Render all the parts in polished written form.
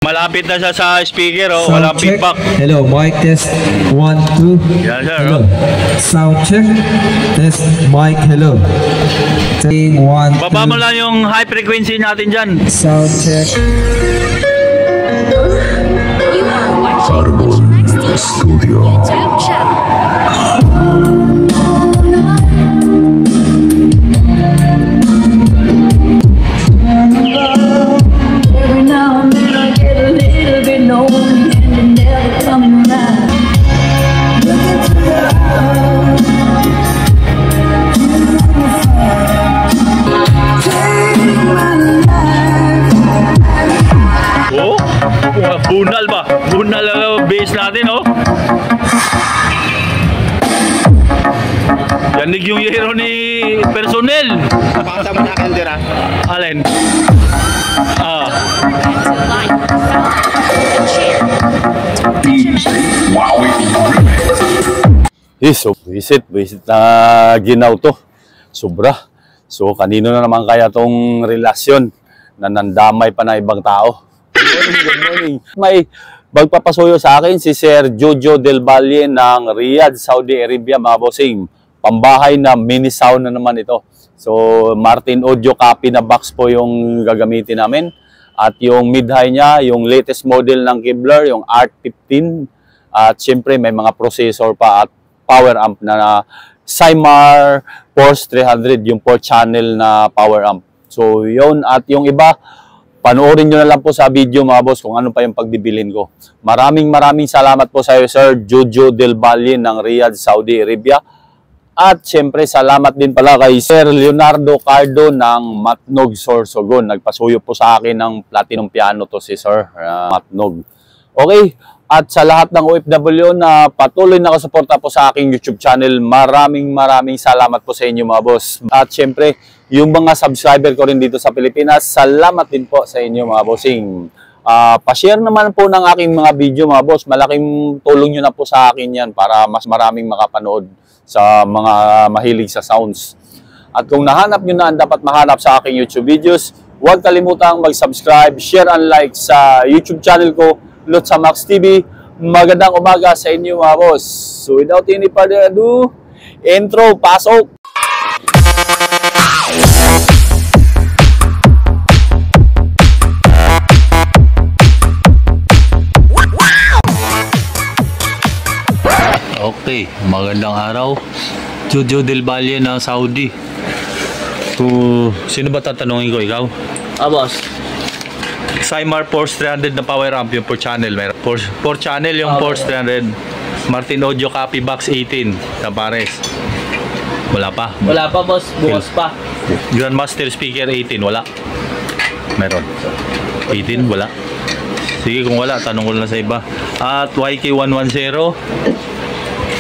Malapit na siya sa speaker, oh. Walang feedback. Hello, mic test 1, 2. Yan, sir. Hello. Sound check. Test mic. Hello. 1, 2. Baba mo lang yung high frequency natin dyan. Sound check. Carbon Studio. Bunal ba? Bunal ang base natin, oh. Yanig yung hero ni personnel. Pakita mo na akin, Dira. Alin? So visit na ginaw to. Sobra. So kanino na naman kaya tong relasyon na nandamay pa na ibang tao? Good morning. May magpapasuyo sa akin si Sir Jojo Del Valle ng Riyadh, Saudi Arabia, mga bossing. Pambahay na mini sauna naman ito. So Martin Audio copy na box po yung gagamitin namin. At yung mid-high niya, yung latest model ng Kevlar, yung ART15. At syempre may mga processor pa at power amp na Cymar Force 300, yung 4-channel na power amp. So yun, at yung iba, panoorin nyo na lang po sa video mga boss kung ano pa yung pagbibilin ko. Maraming salamat po sa iyo, Sir Jojo Del Valle ng Riyadh, Saudi Arabia. At syempre salamat din pala kay Sir Leonardo Cardo ng Matnog Sorsogon. Nagpasuyo po sa akin ng platinum piano to si Sir Matnog. Okay, at sa lahat ng OFW na patuloy na nakasuporta po sa aking YouTube channel, maraming salamat po sa inyo mga boss. At syempre, yung mga subscriber ko rin dito sa Pilipinas, salamat din po sa inyo mga bossing. Pa-share naman po ng aking mga video mga boss. Malaking tulong nyo na po sa akin yan para mas maraming makapanood sa mga mahilig sa sounds. At kung nahanap nyo na ang dapat mahanap sa aking YouTube videos, huwag kalimutang mag-subscribe, share and like sa YouTube channel ko, Lutz Max TV. Magandang umaga sa inyo mga boss. So without any further ado, intro, pasok! Okay, magandang araw. Jojo Del Valle na Saudi. Sino ba tatanungin ko? Ikaw? Boss. Cymar Force 300 na power amp, yung 4-channel. 4-channel yung Force 300. Martin Audio copy box 18 sa pares. Wala pa? Wala pa, boss. Bukas pa. Grandmaster speaker 18, wala? Meron. 18, wala? Sige, kung wala, tanong ko lang sa iba. At YK110.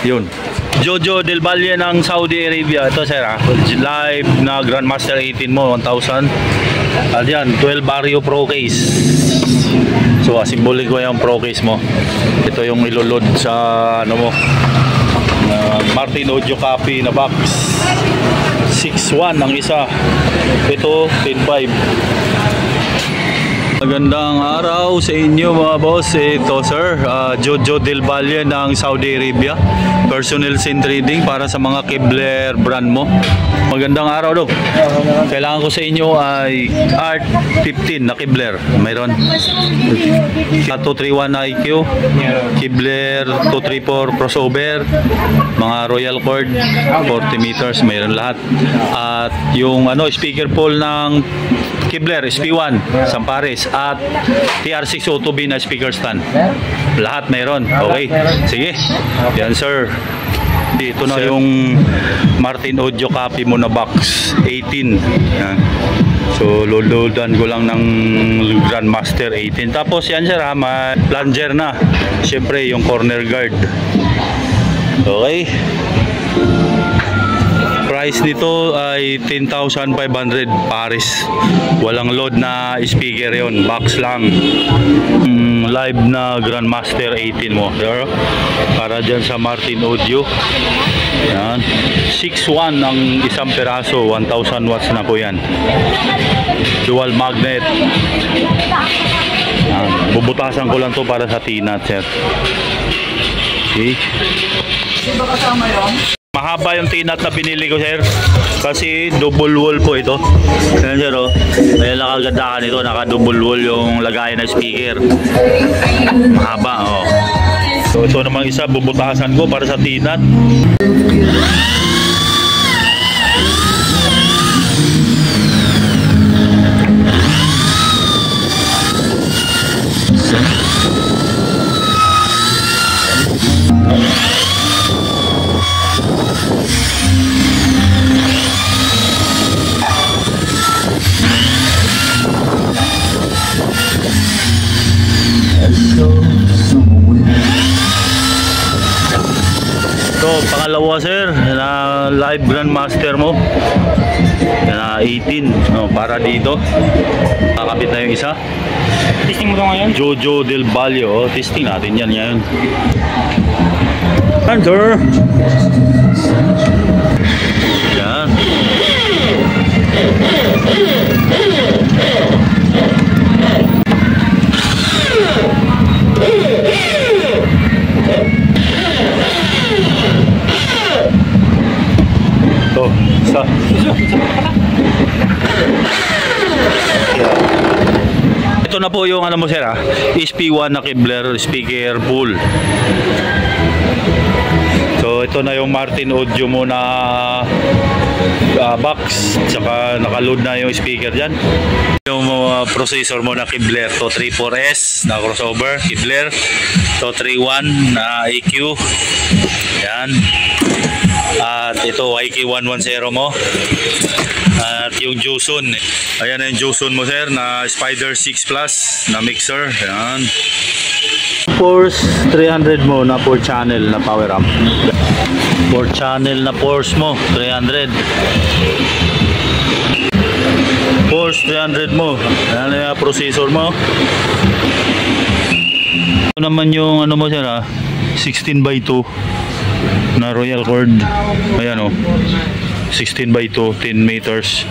Yun. Jojo Del Valle ng Saudi Arabia. Ito sir live na Grandmaster 18 mo, 1,000. At yan, 12 Vario Pro case. So symbolic ko yung Pro case mo. Ito yung iloload sa ano mo, Martin Audio copy na box. 6.1 ang isa. Ito 10.5. Magandang araw sa inyo mga boss. Ito sir, Jojo Del Valle ng Saudi Arabia. Personal scene trading para sa mga Kevlar brand mo. Magandang araw Dok. Kailangan ko sa inyo ay ART15 na Kevlar. Mayroon 231 IQ, Kevlar 234 crossover, mga Royal Cord 40 meters, mayroon lahat. At yung speaker pole ng Kevlar SP1 Sampares at TR602B na speaker stand. Lahat mayroon. Okay. Sige. Yan sir. Dito na yung Martin Audio copy mo na box 18. Yan. So loadan ko lang ng Grandmaster 18. Tapos yan sir may plunger na. Siyempre yung corner guard. Okay. Price nito ay 10,500 pares. Walang load na speaker yon, box lang. live na Grandmaster 18 mo. There, para dyan sa Martin Audio. Yan. 6.1 ang isang peraso. 1,000 watts na po yan. Dual magnet. Yan. Bubutasan ko lang to para sa tinat, sir. Okay. Mahaba yung tinat na pinili ko, sir. Kasi double wall po ito. Ayan, sir, oh. Ayan, nakagandahan ito. Naka-double wall yung lagayan ng speaker. Mahaba, oh. So, ito namang isa, bubutasan ko para sa tinat. So, pangalawa, sir, na live Grandmaster mo na 18, no, para dito kakabit na yung isa. Testing mo ito ngayon? Jojo Del Valle, oh. Testing natin yan ngayon. Hunter! Yan. Oh, isa. Ito na po yung ano mo, sir, SP1 na Kibler speaker full. So ito na yung Martin Audio mo na box, tsaka nakaload na yung speaker dyan. Yung processor mo na Kibler 234S na crossover Kibler 231 na EQ. Yan. At ito YK110 mo. At yung Joson, ayan na yung Joson mo, sir, na Spider 6 Plus na mixer. Ayan. Force 300 mo na 4 channel na power amp. 4 channel na Force mo 300. Force 300 mo. Ayan na yung processor mo. Ito naman yung ano mo, sir, 16x2 na Royal Cord. Ayan, oh, 16x2, 10 meters.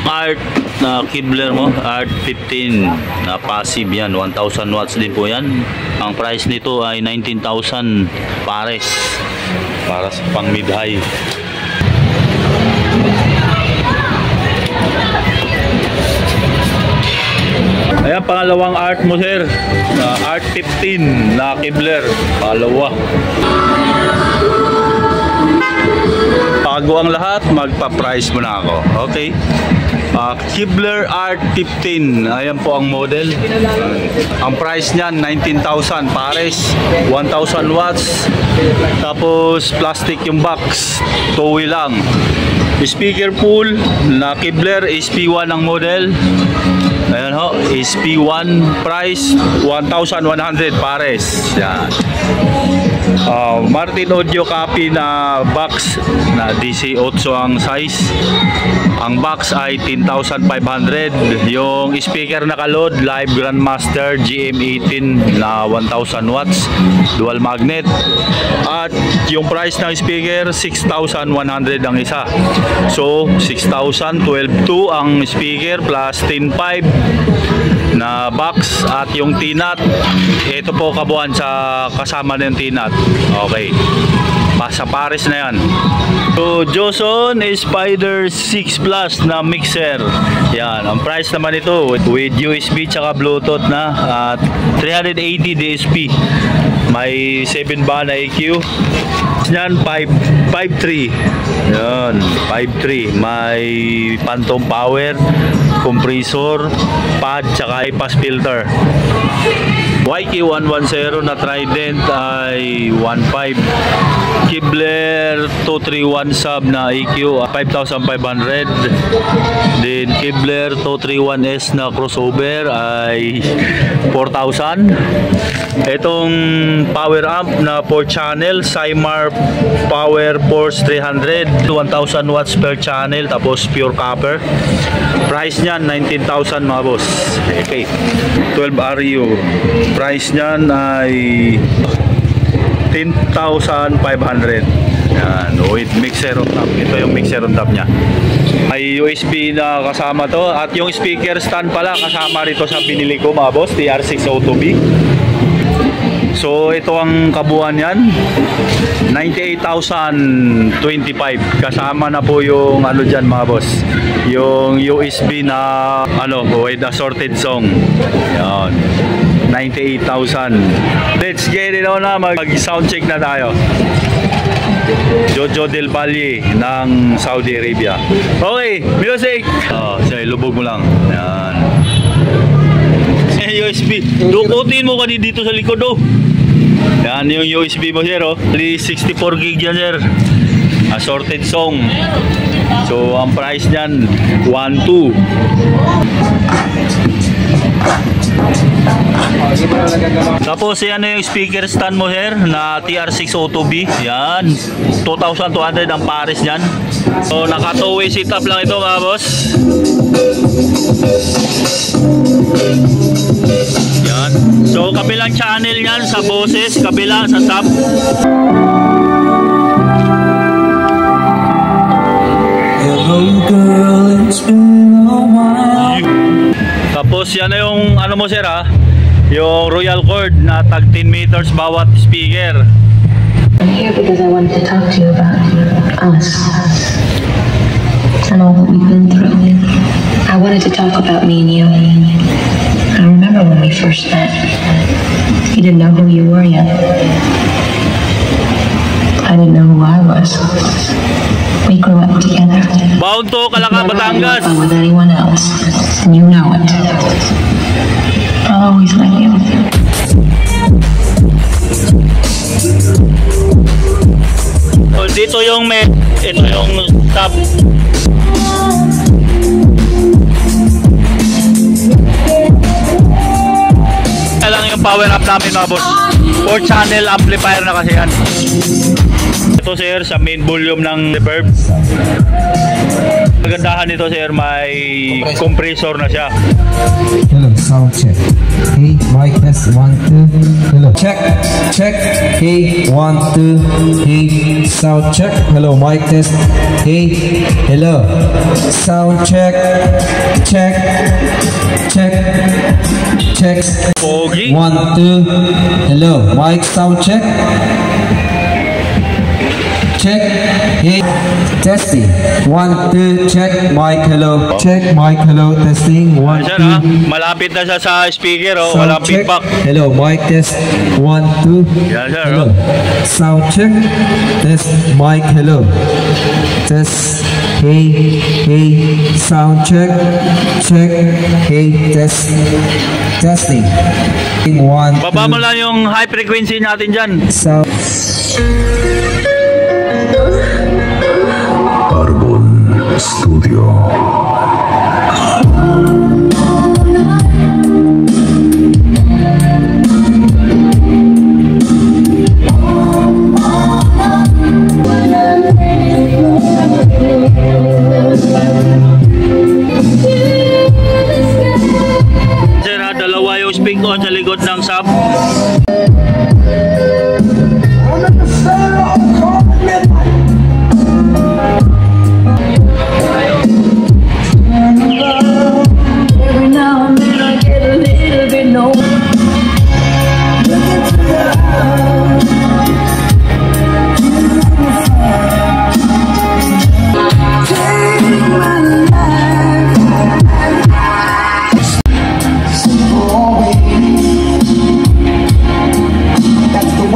Art na Kibler mo, Art 15 na passive yan, 1,000 watts din po yan. Ang price nito ay 19,000 pares para sa pang mid high. Ayan, pangalawang art mo, sir, Art 15 na Kibler, pangalawa. Bago ang lahat, magpa-price muna ako. Okay. Kibler Art 15. Ayan po ang model. Ang price niyan 19,000 pares, 1,000 watts. Tapos plastic yung box, toy lang. Speaker full na Kibler SP1 ang model. Ayan ho, SP1, price 1,100 pares. Yan. Martin Audio copy na box na DC8 ang size. Ang box ay 10,500. Yung speaker na kalod, live Grandmaster GM18 na 1,000 watts, dual magnet. At yung price ng speaker 6,100 ang isa. So 6,000, 12,200 ang speaker plus 10,500 na box. At yung tinat, ito po kabuuan sa kasama ng tinat. Okay, sa pares na yan. So Joson Spider 6 Plus na mixer. Yan, ang price naman ito with USB tsaka Bluetooth na at 380 DSP. May 7 ba na EQ. Yan 5.3. Yan, 5.3. May phantom power, compressor, pad tsaka i-pass filter. YK110 na Trident ay 1.5. Kibler 231 sub na EQ 5,500. Then Kibler 231S na crossover ay 4,000. Itong power amp na 4 channel Cymar Power Force 300, 1,000 watts per channel, tapos pure copper. Price niya niyan 19,000 mga boss. Okay. 12 RU. Price niyan ay 10,500. Yan, with mixer on top. Ito yung mixer on top niya. May USB na kasama to at yung speaker stand pala kasama rito sa binili ko mga boss, TR6 Auto B. So ito ang kabuuan yan, 98,025. Kasama na po yung ano dyan mga boss, yung USB na ano with assorted song. Yan, 98,000. Let's get it on na, mag sound check na tayo. Jojo Del Valle ng Saudi Arabia. Okay, music. Sige, lubog mo lang. Yan. USB. Dukutin mo ka dito sa likod oh. Yan yung USB mo sir oh. 64 gig yan sir. Assorted song. So ang price niyan 1,200. Tapos yan yung speaker stand mo sir na TR6 Auto B. Yan 2,200 ang pares niyan. So naka 2-way setup lang ito mga boss. Yan. So kabilang channel yan sa boses, kabila sa top. Hello girl, it's been a while. Tapos yan na yung ano mo sir ha, yung Royal Cord na tag 10 meters bawat speaker. I'm here because I wanted to talk to you about us and all that we've been through. I wanted to talk about me and you. I remember when we first met. You didn't know who you were yet. I didn't know who I was. We grew up together. Bound to Kalaka, Batangas. Never with anyone else, and you know it. I'll always love you. So, dito yung med, ito yung top. Ito lang yung power up namin mga boss. 4 channel amplifier na kasi yan. Ito sir sa main volume ng reverb. Kagandahan nito sir, may compressor na siya. Hello, sound check. Hey, mic test 1, 2. Hello, check, check. Hey, 1, 2. Hey, sound check. Hello, mic test. Hey, hello, sound check, check, check, check. Pogi. 1, 2. Hello, mic sound check. Check. Hey, testing. 1, 2. Check. Mic. Hello. Check. Mic. Hello. Testing. 1, Sir ha, 2. malapit na siya sa speaker oh, Sound walang check. feedback. Hello. Mic test. 1, 2. Yan sir Hello. oh. Sound check. Test. Mic. Hello. Test. Hey. Hey. Sound check. Check. Hey. Test. Testing. 1, 2. Baba mo lang yung high frequency natin dyan. Sound. Carbon Studio. Sir ha, dalawa yung speak on sa likod ng sub. Every now and then I get a little bit low. That's the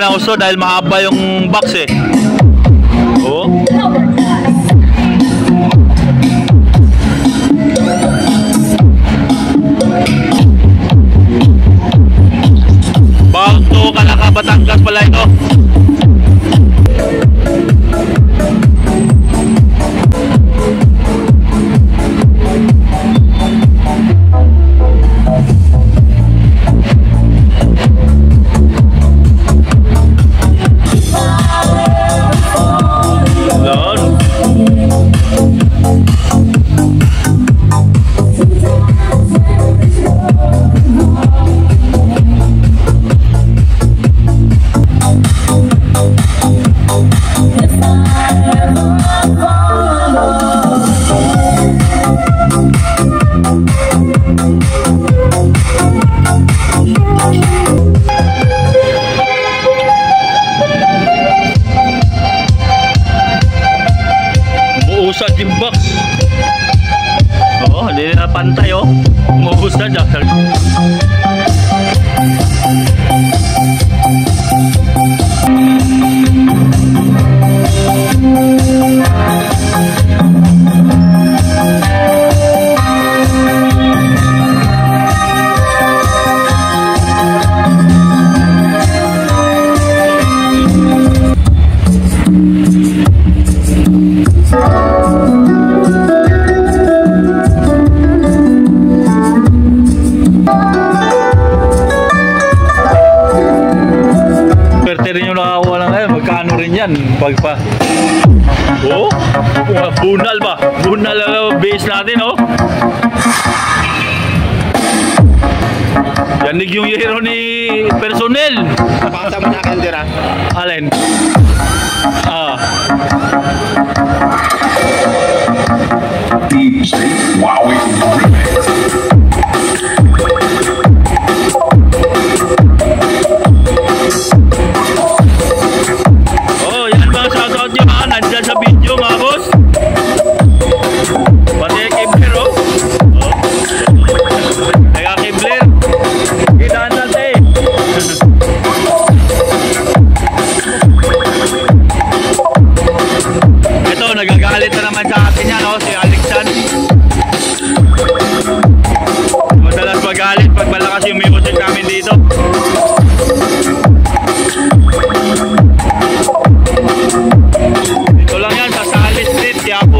na uso dahil mahaba yung box eh. Oh. Bago to Kalaka, Batangas pala ito. Umuusad yung box. Oo, hindi na pantay oh. Umuusad dahil. Pagpa. Oh, bunal ba? Bunal ang base natin, oh. Yanig yung hero ni personnel. Pakita mo na akin, Dira. Alin? Ah. Deep State Wowing Remix. Nandyan sa video mga boss. Pati Kibler oh. Teka Kibler, kitaan natin. Ito nagagalit na naman sa atin yan oh, si Alexan. Madalas magalit pag malakas yung music namin dito.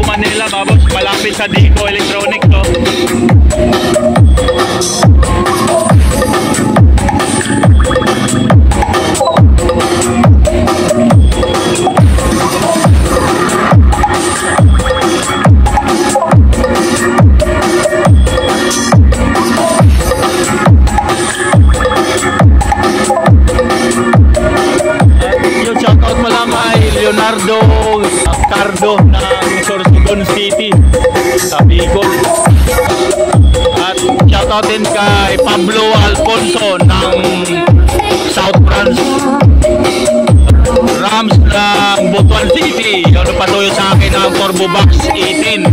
Manila, babos, malapit sa Dico Electronics to. Yung shoutout mo lang kay Leonardo Cardo ng Sorsogon City sa Bicol. At shoutout din kay Pablo Alfonso ng South France Rams ng Butuan City. Yung napatuyo sa akin ng Corbo Box 18.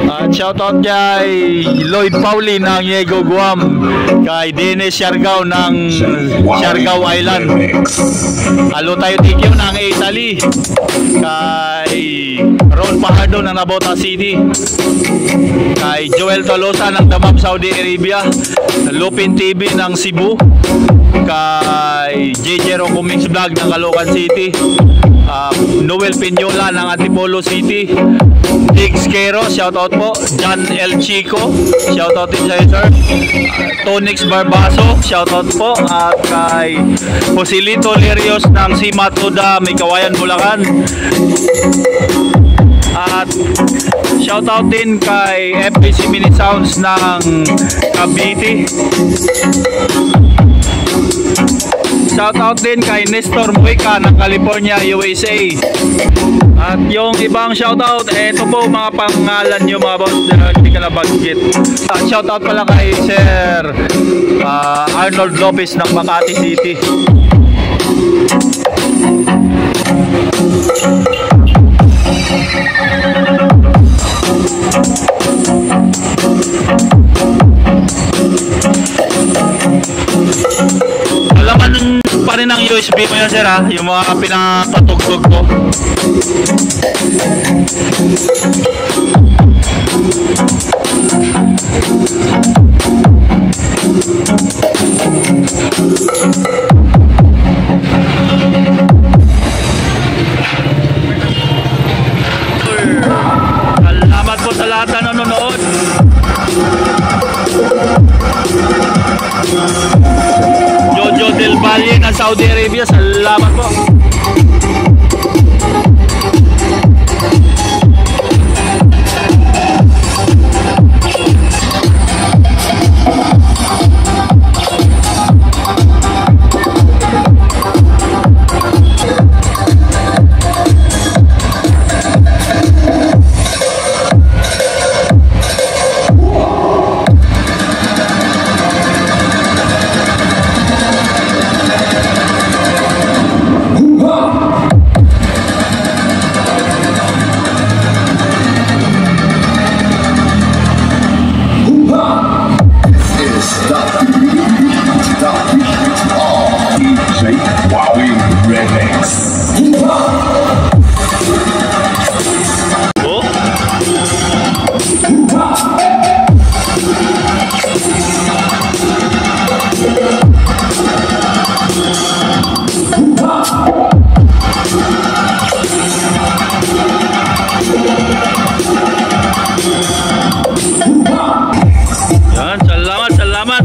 At shoutout kay Lloyd Pauli ng Diego Guam, kay Dennis Siargao ng Siargao Island. Halo tayo tikyo ng Italy, kay Ron Pajardo ng Nabota City, kay Joel Tolosa ng Damam, Saudi Arabia, Lupin TV ng Cebu, kay JJ Rocco Mix Vlog ng Caloocan City, Noel Pinyola ng Antipolo City, Diggs Quero, shoutout po. John L. Chico, shoutout din sa'yo sir. Tonix Barbaso, shoutout po. At kay Joselito Lirios ng Simatoda, May Kawayan, Bulacan. At shoutout din kay FBC Mini Sounds ng Cavite. Shoutout din kay Nestor Muica ng California, USA. At yung ibang shoutout, eto po mga pangalan nyo mga boss, hindi ka na budget. At shoutout pala kay Sir Arnold Lopez ng Makati City. pa rin ang USB mo yan, sir, ha? Yung mga pinapatugtog ko. Salamat po sa lahat na nanonood. Jojo Del Valle ng Saudi Arabia, salamat po.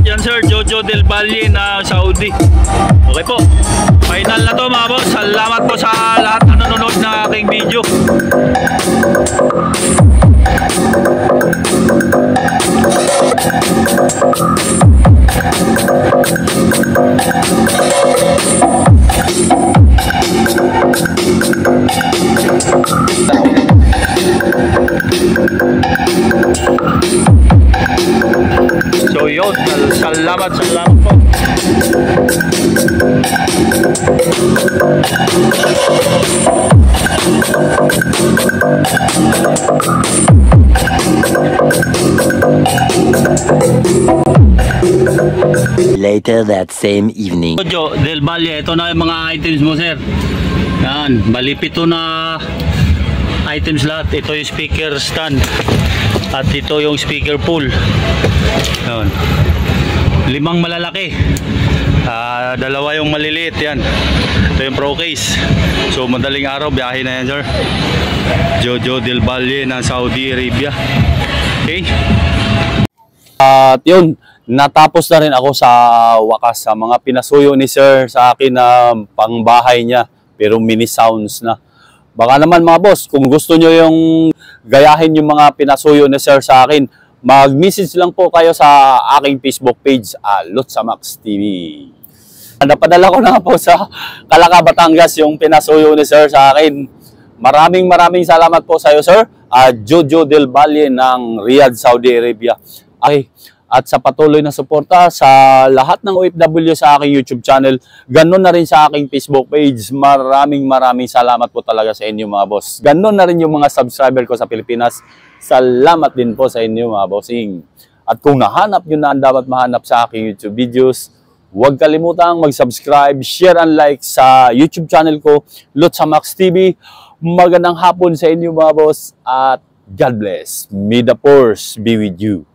Yan sir, Jojo Del Valle na Saudi. Okay po, final na to mga boss. Salamat po sa lahat na nanonood ng aking video. So yun, salamat po. Later that same evening. Jojo Del Valle, ito na yung mga items mo sir. Yan, bali 7 na items lahat. Ito yung speaker stand at ito yung speaker pool. Yan. 5 malalaki, 2 yung maliliit. Yan, ito yung pro case. So madaling araw biyahe na yan sir. Jojo Del Valle ng Saudi Arabia. Okay, at yun, natapos na rin ako sa wakas sa mga pinasuyo ni sir sa akin na pangbahay niya, pero mini sounds na. Baka naman mga boss, kung gusto nyo yung gayahin yung mga pinasuyo ni sir sa akin, mag-message lang po kayo sa aking Facebook page, Lotsamax TV. Napadala ko na po sa Calaca, Batangas yung pinasuyo ni sir sa akin. Maraming salamat po sa iyo sir, Jojo Del Valle ng Riyadh, Saudi Arabia. Okay, at sa patuloy na suporta sa lahat ng OFW sa aking YouTube channel, ganun na rin sa aking Facebook page. Maraming salamat po talaga sa inyo mga boss. Ganun na rin yung mga subscriber ko sa Pilipinas. Salamat din po sa inyo mga bossing. At kung nahanap nyo na ang dapat mahanap sa aking YouTube videos, huwag kalimutang mag-subscribe, share and like sa YouTube channel ko, Lotsamax TV. Magandang hapon sa inyo mga boss at God bless. May the force be with you.